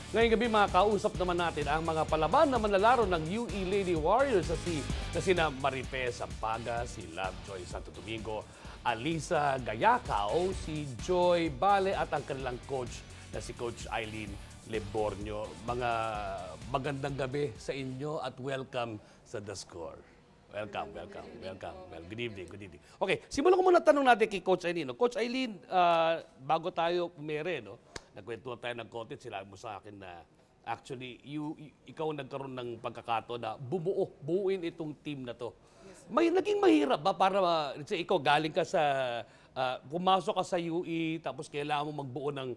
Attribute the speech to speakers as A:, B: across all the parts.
A: Ngayong gabi makakausap naman natin ang mga palaban na manlalaro ng UE Lady Warriors na sina Marife Sampaga, si Lovejoy Santo Domingo, Alisa Gayacao, si Joy Bale at ang kanilang coach na si Coach Eileen Lebornio. Mga magandang gabi sa inyo at welcome sa The Score. Welcome. Well, good evening. Okay, simulan ko muna tanong natin kay Coach Eileen. No? Coach Eileen, bago tayo pumere, no? Nagkwentuhan tayo ng konti, sinabi mo sa akin na actually, ikaw nagkaroon ng pagkakataon na buuin itong team na to. May naging mahirap ba para, ikaw galing ka sa, pumasok ka sa UE, tapos kailangan mo magbuo ng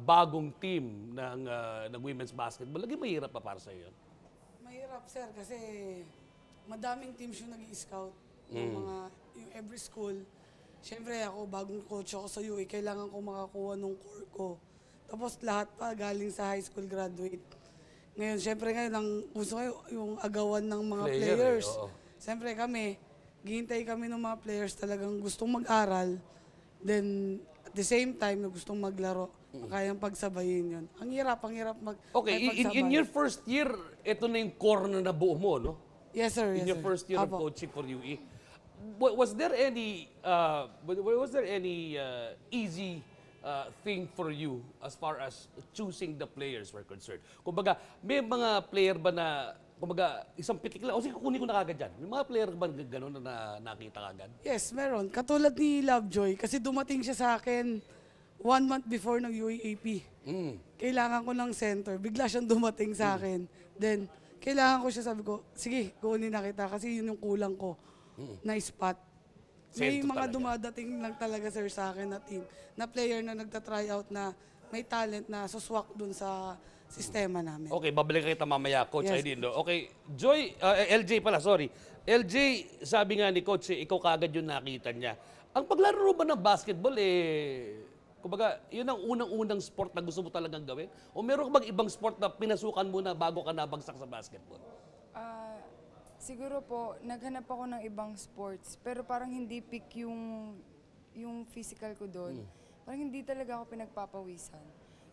A: bagong team ng women's basketball. Naging mahirap pa para sa iyo?
B: Mahirap, sir, kasi madaming teams yung nag-i-scout. Yung every school. Siyempre ako, bagong coach ako sa UE, kailangan ko makakuha ng core ko. Tapos lahat pa galing sa high school graduate. Ngayon, siyempre ngayon, ang gusto ko yung agawan ng mga players. Siyempre kami, ghihintay kami ng mga players talagang gustong mag-aral. Then, at the same time, na gustong maglaro. Kayang pagsabayin yun. Ang hirap
A: Okay, in your first year, ito na yung core na nabuo mo, no?
B: Yes, sir.
A: In your first year of coaching for UE. Was there any easy thing for you as far as choosing the players were concerned? Kumbaga, may mga player ba na, kumbaga, isang pitik lang, o sige, kukunin ko na kagad dyan. May mga player ba gano'n na nakita kagad?
B: Yes, meron. Katulad ni Lovejoy, kasi dumating siya sa akin 1 month before ng UAAP. Kailangan ko ng center. Bigla siyang dumating sa akin. Then, kailangan ko siya, sabi ko, sige, kunin na kita kasi yun yung kulang ko na spot. May mga dumadating lang talaga, sir, sa akin na team, na player na nagta-try out na may talent na suswak dun sa sistema namin.
A: Okay, babalik kita mamaya, Coach
B: Yes.
A: Eileen. No? Okay, Joy, LJ pala, sorry. LJ, sabi nga ni Coach, ikaw kagad yung nakita niya. Ang paglaro ba ng basketball, kumbaga, yun ang unang-unang sport na gusto mo talagang gawin? O meron ka bang ibang sport na pinasukan mo na bago ka nabagsak sa basketball?
C: Siguro po, naghanap ako ng ibang sports, pero parang hindi pick yung physical ko doon. Parang hindi talaga ako pinagpapawisan.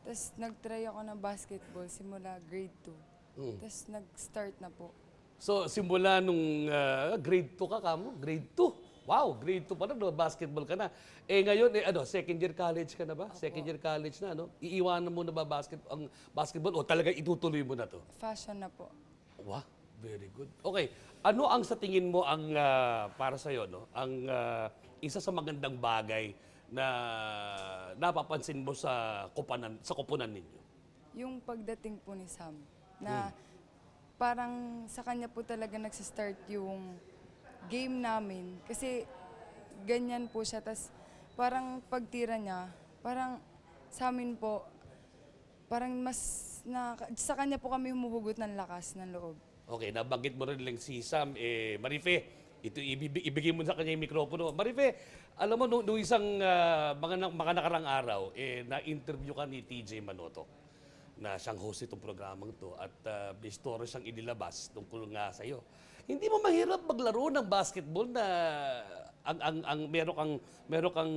C: Tapos nag-try ako ng basketball simula grade 2. Tapos nag-start na po.
A: So, simula nung grade 2 ka kamo? Grade 2? Wow, grade 2 pa na, no? Basketball ka na. Ngayon, second year college ka na ba? Second year college na, no? Iiwanan mo na ba ang basketball o talaga itutuloy mo na to?
C: Fashion na po.
A: Wow, very good. Okay, ano ang sa tingin mo ang para sa iyo, no? Ang isa sa magandang bagay na napapansin mo sa koponan ninyo?
C: Yung pagdating po ni Sam, na parang sa kanya po talaga nagsistart yung game namin. Kasi ganyan po siya. Tas parang pagtira niya, parang sa amin po, parang sa kanya po kami humuhugot ng lakas ng loob.
A: Okay, nabanggit mo rin lang si Sam. Marife, ito ibigay mo sa kanya yung mikropono. Marife, alam mo, nung isang mga nakarang araw, na-interview ka ni TJ Manoto na siyang host itong programang to at may story siyang inilabas tungkol nga sa'yo. Hindi mo mahirap maglaro ng basketball na meron kang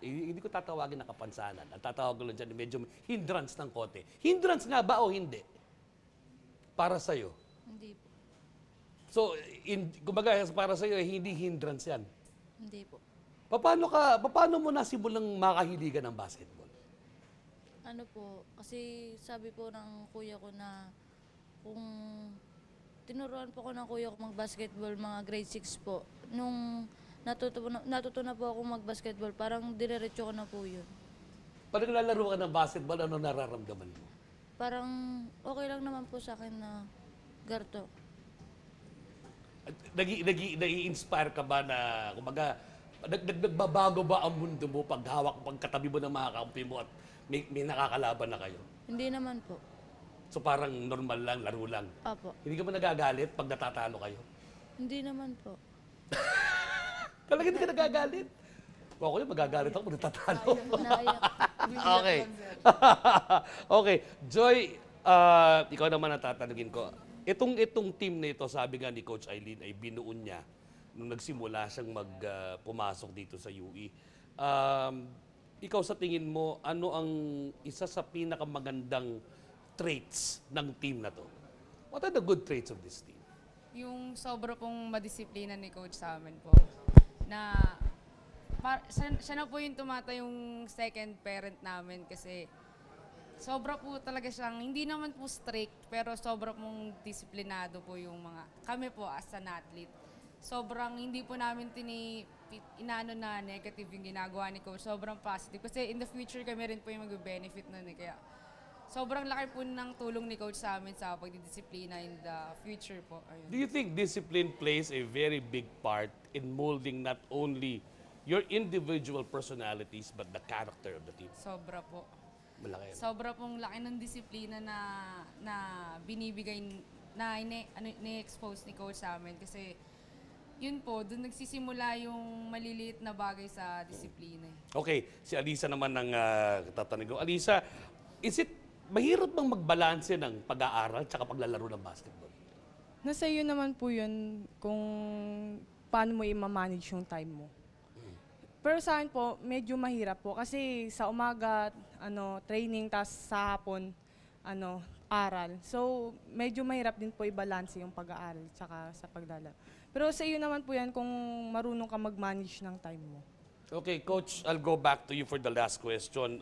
A: hindi ko tatawagin na kapansanan. Ang tatawag ko lang dyan, medyo hindrance ng konti. Hindrance nga ba o hindi? Para sa'yo?
D: Hindi po.
A: So, kumbaga para sa'yo, hindi hindrance yan.
D: Hindi po.
A: Paano mo nasimulang makahiligan ng basketball?
D: Ano po, kasi sabi po ng kuya ko na kung tinuruan po ko ng kuya ko mag-basketball mga grade 6 po. Nung natuto na po ako mag-basketball, parang diretso ko na po yun.
A: Pag naglalaro ka ng basketball, ano nararamdaman mo?
D: Parang okay lang naman po sa akin na garto.
A: Nag-i-inspire ka ba na, kumbaga, nagbabago ba ang mundo mo pag katabi mo ng mga kampi mo at may nakakalaban na kayo?
D: Hindi naman po.
A: So parang normal lang, laro lang.
D: Apo.
A: Hindi ka ba nagagalit pag natatalo kayo?
D: Hindi naman po.
A: Talaga hindi ka nagagalit? Ako yung magagalit ako pag natatalo.
D: Naiyak.
A: Okay. Okay. Joy, ikaw naman ang tatanungin ko. Itong team na ito, sabi nga ni Coach Eileen, ay binuon niya nung nagsimula siyang pumasok dito sa UE. Ikaw sa tingin mo, ano ang isa sa pinakamagandang traits ng team na to? What are the good traits of this team?
E: Yung sobra pong madisiplina ni coach sa amin po. Na siya na po yung yung second parent namin kasi sobra po talaga siyang, hindi naman po strict, pero sobra pong disiplinado po yung kami po as an athlete. Sobrang hindi po namin inaano na negative yung ginagawa ni coach. Sobrang positive. Kasi in the future kami rin po yung mag-benefit nun eh. Kaya sobrang laki po ng tulong ni coach sa amin sa pagdidisiplina in the future po. Ayun.
A: Do you think discipline plays a very big part in molding not only your individual personalities but the character of the team?
E: Sobra po.
A: Malaki.
E: Sobra pong laki ng disiplina na binibigay, na ini-expose ni coach sa amin. Kasi yun po, doon nagsisimula yung maliliit na bagay sa disiplina.
A: Okay, si Alisa naman ang tatanong ko. Alisa, mahirap bang magbalanse ng pag-aaral at paglalaro ng basketball?
F: Nasa iyo naman po yun kung paano mo i-manage yung time mo. Pero sa akin po, medyo mahirap po kasi sa umaga, training, tas sa hapon, aral. So, medyo mahirap din po i-balance yung pag-aaral tsaka sa paglalaro. Pero sa iyo naman po yan kung marunong ka mag-manage ng time mo.
A: Okay, Coach, I'll go back to you for the last question.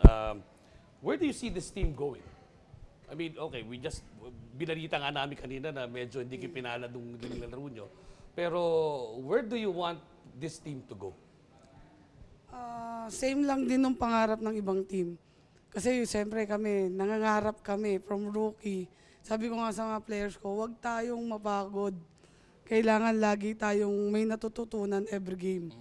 A: Where do you see this team going? I mean, okay, binalita nga namin kanina na medyo hindi kayo pinala nung laro nyo. Pero where do you want this team to go?
B: Same lang din ng pangarap ng ibang team. Kasi siyempre kami, nangangarap kami from rookie. Sabi ko nga sa mga players ko, huwag tayong mapagod. Kailangan lagi tayong may natututunan every game.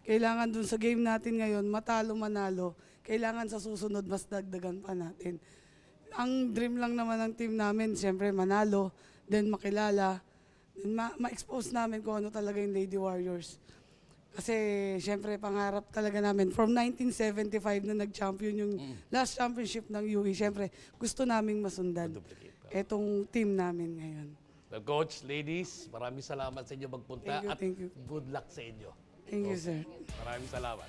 B: Kailangan dun sa game natin ngayon, matalo manalo. Kailangan sa susunod, mas dagdagan pa natin. Ang dream lang naman ng team namin, siyempre manalo, then makilala, then ma-expose namin kung ano talaga yung Lady Warriors. Kasi siyempre pangarap talaga namin. From 1975 na nag-champion yung last championship ng UE, siyempre gusto naming masundan etong team namin ngayon.
A: Well, Coach, ladies, maraming salamat sa inyo magpunta
B: Thank you,
A: at
B: thank you.
A: good luck sa inyo.
B: Thank you, sir.
A: Maraming salamat.